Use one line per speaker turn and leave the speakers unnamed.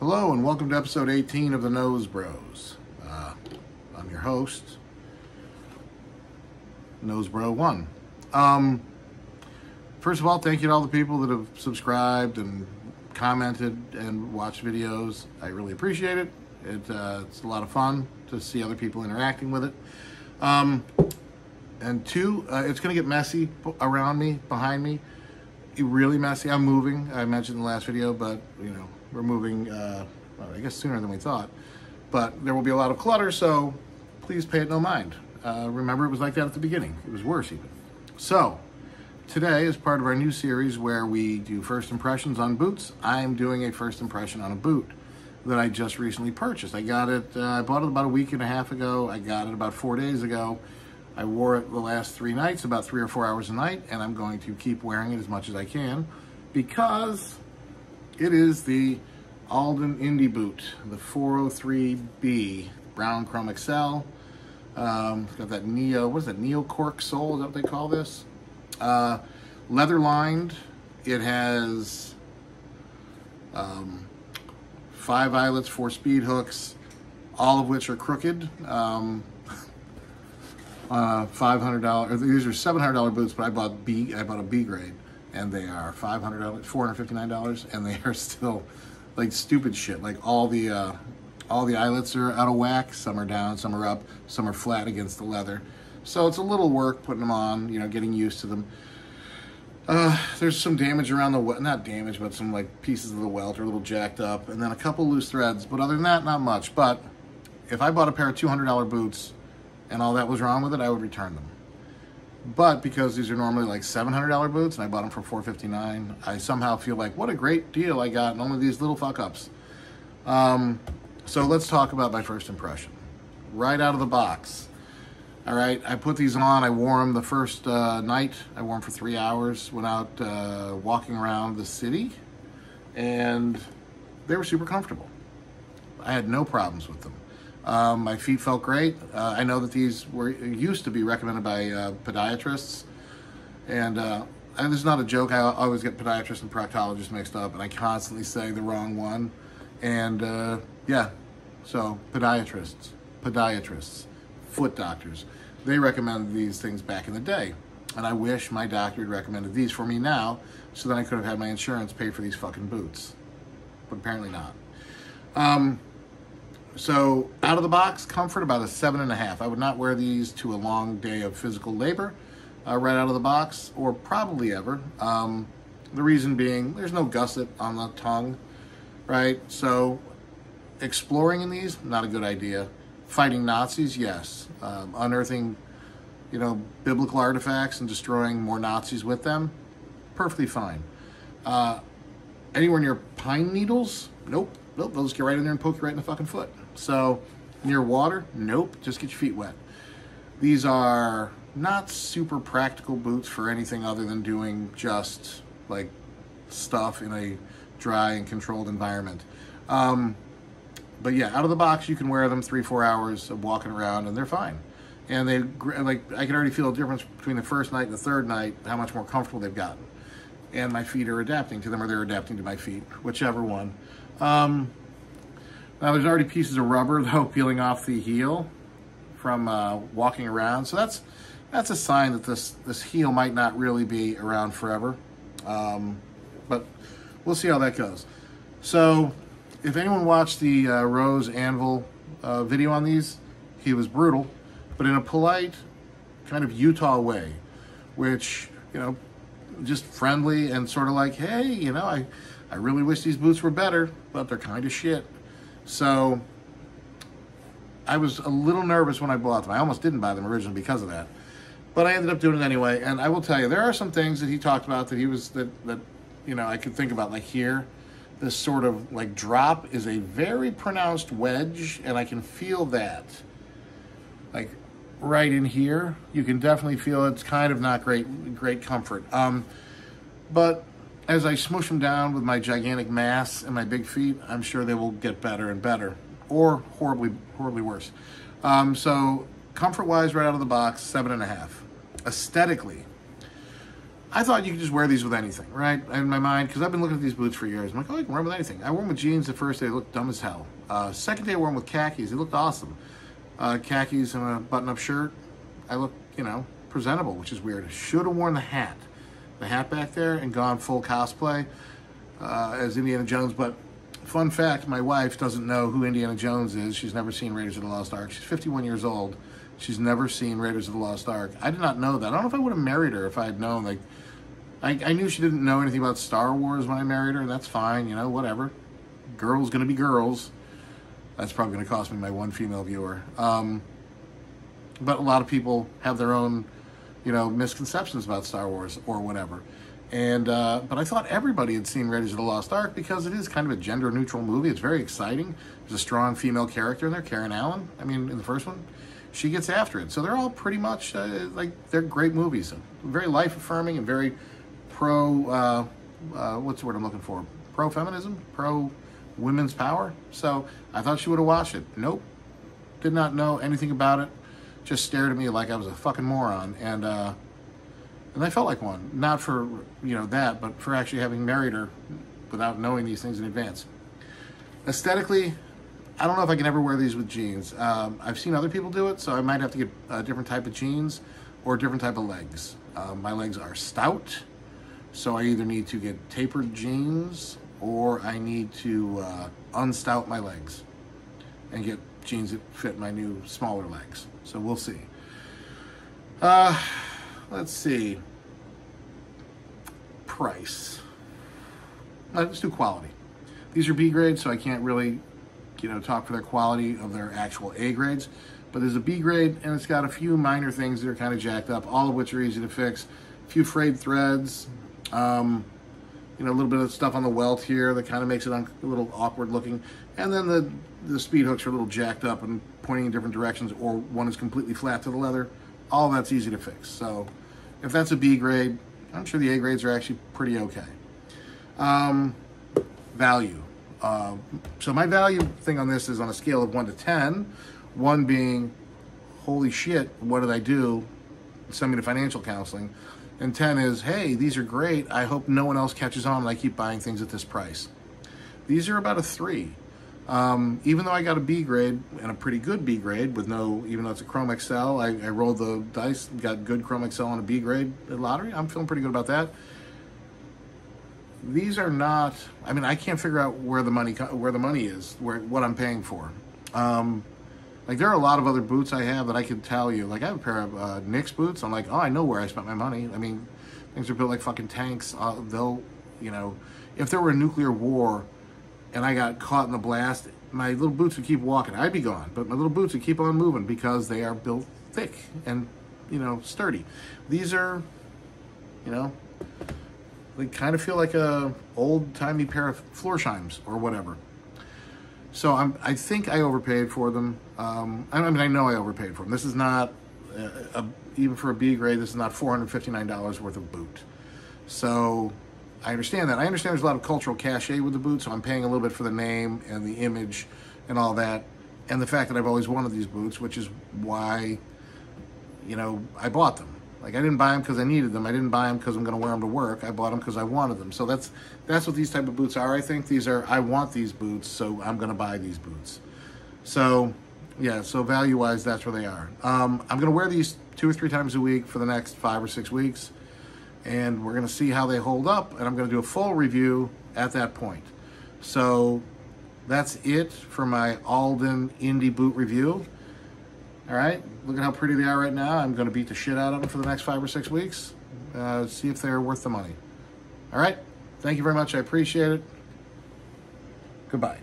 Hello and welcome to episode 18 of the Nose Bros. I'm your host, Nose Bro 1. First of all, thank you to all the people that have subscribed and commented and watched videos. I really appreciate it. It's a lot of fun to see other people interacting with it. And two, it's going to get messy around me, behind me. Really messy. I'm moving. I mentioned in the last video, but you know, we're moving, well, I guess sooner than we thought. But there will be a lot of clutter, so please pay it no mind. Remember, it was like that at the beginning. It was worse even. So, today is part of our new series where we do first impressions on boots. I'm doing a first impression on a boot that I just recently purchased. I got it, I bought it about a week and a half ago. I got it about 4 days ago. I wore it the last 3 nights, about 3 or 4 hours a night, and I'm going to keep wearing it as much as I can because it is the Alden Indy boot, the 403B Brown Chrome XL. It's got that neo cork sole, is that what they call this? Leather lined. It has 5 eyelets, 4 speed hooks, all of which are crooked. $500. These are $700 boots, but I bought a B grade, and they are $500, $459, and they are still like stupid shit. Like all the eyelets are out of whack. Some are down, some are up, some are flat against the leather. So it's a little work putting them on, you know, getting used to them. There's some damage around the not damage, but some like pieces of the welt are a little jacked up, and then a couple loose threads. But other than that, not much. But if I bought a pair of $200 boots and all that was wrong with it, I would return them. But because these are normally like $700 boots and I bought them for $459, I somehow feel like what a great deal I got, and only these little fuck ups. So let's talk about my first impression. Right out of the box. All right, I put these on, I wore them the first night. I wore them for 3 hours, went out walking around the city, and they were super comfortable. I had no problems with them. My feet felt great. I know that these used to be recommended by podiatrists, and this is not a joke. I always get podiatrists and proctologists mixed up, and I constantly say the wrong one. And yeah, so podiatrists, foot doctors, they recommended these things back in the day, and I wish my doctor had recommended these for me now, so that I could have had my insurance pay for these fucking boots, but apparently not. So out of the box, comfort about a 7.5. I would not wear these to a long day of physical labor right out of the box, or probably ever. The reason being, there's no gusset on the tongue, right? So exploring in these, not a good idea. Fighting Nazis, yes. Unearthing, you know, biblical artifacts and destroying more Nazis with them, perfectly fine. Anywhere near pine needles, nope. Those get right in there and poke you right in the fucking foot. So, near water, nope, just get your feet wet. These are not super practical boots for anything other than doing just like stuff in a dry and controlled environment. But yeah, out of the box, you can wear them 3-4 hours of walking around and they're fine. And they, like, I can already feel a difference between the first night and the third night, how much more comfortable they've gotten. And my feet are adapting to them, or they're adapting to my feet, whichever one. Now there's already pieces of rubber though peeling off the heel from walking around, so that's a sign that this heel might not really be around forever. But we'll see how that goes. So if anyone watched the Rose Anvil video on these, he was brutal, but in a polite kind of Utah way, which, you know, just friendly and sort of like, hey, you know, I really wish these boots were better, but they're kind of shit. So I was a little nervous when I bought them. I almost didn't buy them originally because of that, but I ended up doing it anyway. And I will tell you, there are some things that he talked about that that you know, I could think about, like here, this sort of like drop is a very pronounced wedge, and I can feel that, like right in here. You can definitely feel it's kind of not great comfort. But as I smoosh them down with my gigantic mass and my big feet, I'm sure they will get better and better, or horribly worse. So comfort-wise, right out of the box, 7.5. Aesthetically, I thought you could just wear these with anything, right? In my mind, because I've been looking at these boots for years. I'm like, oh, you can wear them with anything. I wore them with jeans the first day. They looked dumb as hell. Second day, I wore them with khakis. They looked awesome. Khakis and a button-up shirt. I looked, presentable, which is weird. I should have worn the hat back there, and gone full cosplay as Indiana Jones. But fun fact, my wife doesn't know who Indiana Jones is. She's never seen Raiders of the Lost Ark. She's 51 years old. She's never seen Raiders of the Lost Ark. I did not know that. I don't know if I would have married her if I had known. Like, I knew she didn't know anything about Star Wars when I married her, and that's fine, whatever. Girls gonna be girls. That's probably gonna cost me my one female viewer. But a lot of people have their own, misconceptions about Star Wars or whatever. And but I thought everybody had seen Raiders of the Lost Ark because it is kind of a gender-neutral movie. It's very exciting. There's a strong female character in there, Karen Allen. I mean, in the first one, she gets after it. So they're all pretty much, they're great movies. Very life-affirming and very pro, what's the word I'm looking for? Pro-feminism? Pro-women's power? So I thought she would have watched it. Nope. Did not know anything about it. Just stared at me like I was a fucking moron. And I felt like one. Not for, that, but for actually having married her without knowing these things in advance. Aesthetically, I don't know if I can ever wear these with jeans. I've seen other people do it, so I might have to get a different type of jeans or a different type of legs. My legs are stout, so I either need to get tapered jeans or I need to unstout my legs and get jeans that fit my new smaller legs. So we'll see. Let's see. Price. Let's do quality. These are B grades, so I can't really talk for their quality of their actual A grades. But there's a B grade, and it's got a few minor things that are kind of jacked up, all of which are easy to fix. A few frayed threads, a little bit of stuff on the welt here that kind of makes it a little awkward looking. And then the speed hooks are a little jacked up and pointing in different directions, or one is completely flat to the leather. All that's easy to fix. So if that's a B grade, I'm sure the A grades are actually pretty okay. Value. So my value thing on this is on a scale of 1 to 10, 1 being, holy shit, what did I do? Send me to financial counseling. And 10 is, hey, these are great. I hope no one else catches on and I keep buying things at this price. These are about a 3. Even though I got a B grade, and a pretty good B grade, with even though it's a Chrome XL, I rolled the dice, got good Chrome XL on a B grade at lottery. I'm feeling pretty good about that. These are not, I can't figure out where the money is, what I'm paying for. There are a lot of other boots I have that I could tell you. I have a pair of Nick's boots. I'm like, oh, I know where I spent my money. Things are built like fucking tanks. They'll, if there were a nuclear war and I got caught in the blast, my little boots would keep walking. I'd be gone, but my little boots would keep on moving because they are built thick and, sturdy. These are, they kind of feel like a old-timey pair of Florsheims or whatever. So I think I overpaid for them. I know I overpaid for them. This is not, even for a B grade, this is not $459 worth of boot. So I understand that. I understand there's a lot of cultural cachet with the boot, so I'm paying a little bit for the name and the image and all that. And the fact that I've always wanted these boots, which is why, I bought them. I didn't buy them because I needed them. I didn't buy them because I'm going to wear them to work. I bought them because I wanted them. So that's what these type of boots are. I think these are, I want these boots, so I'm going to buy these boots. So, yeah, so value-wise, that's where they are. I'm going to wear these 2 or 3 times a week for the next 5 or 6 weeks, and we're going to see how they hold up, and I'm going to do a full review at that point. So that's it for my Alden Indy boot review. All right, look at how pretty they are right now. I'm going to beat the shit out of them for the next 5 or 6 weeks. See if they're worth the money. All right, thank you very much. I appreciate it. Goodbye.